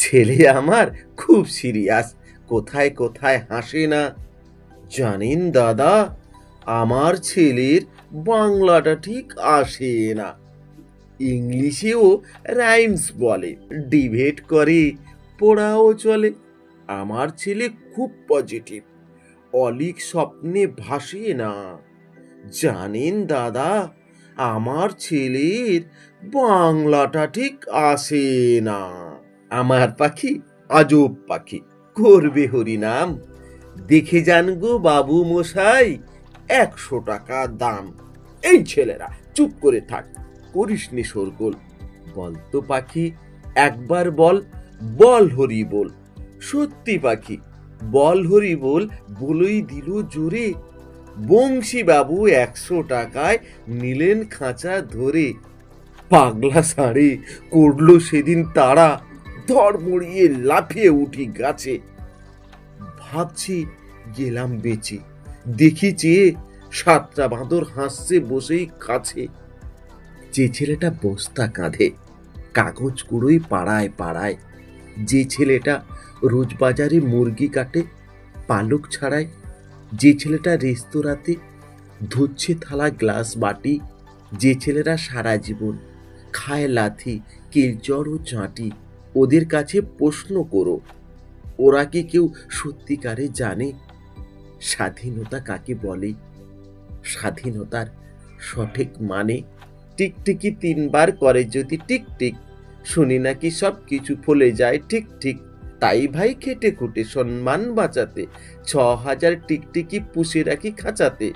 ছেলে আমার খুব সিরিয়াস, কোথায় কোথায় হাসে না। জানেন দাদা, আমার ছেলের বাংলাটা ঠিক আসে না। ইংলিশেও রাইমস বলে, ডিবেট করে, পড়াও চলে। আমার ছেলে খুব পজিটিভ, অলিক স্বপ্নে ভাসে না। জানেন দাদা, আমার ছেলের বাংলাটা ঠিক আসে না। আমার পাখি আজব পাখি, করবে হরিনাম। দেখে যান গো বাবু মশাই, 100 টাকা দাম। এই ছেলেরা চুপ করে থাক, করিস নি শোরগোল। বলতো পাখি, একবার বল, বল হরি বল। সত্যি পাখি, বল হরি বল, বলেই দিল জোরে। বংশী বাবু 100 টাকায় নিলেন খাঁচা ধরে। পাগলা ষাঁড়ে করলো সেদিন তারা, ধড়মড়িয়ে লাফিয়ে উঠি গাছে। ভাবছি গেলাম বেঁচে, দেখি চেয়ে 7টা বাঁদর হাসছে বসেই কাছে। যে ছেলেটা বস্তা কাঁধে, কাগজ কুড়োই পাড়ায় পাড়ায়, যে ছেলেটা রোজ বাজারে মুরগি কাটে, পালক ছাড়ায়, যে ছেলেটা রেস্তোরাঁতে ধুচ্ছে থালা গ্লাস বাটি, যে ছেলেরা সারা জীবন খায় লাথি, কেলচড় ও চাঁটি, ওদের কাছে প্রশ্ন করো, ওরা কি কেউ সত্যিকারে জানে স্বাধীনতা কাকে বলে? স্বাধীনতার সঠিক মানে? টিকটিকি 3বার করে যদি টিকটিক, শুনি নাকি সব কিছু ফলে যায় ঠিক ঠিক। তাই ভাই খেটে খুঁটে সম্মান বাঁচাতে 6000 টিকটিকি পুষে রাখি খাঁচাতে।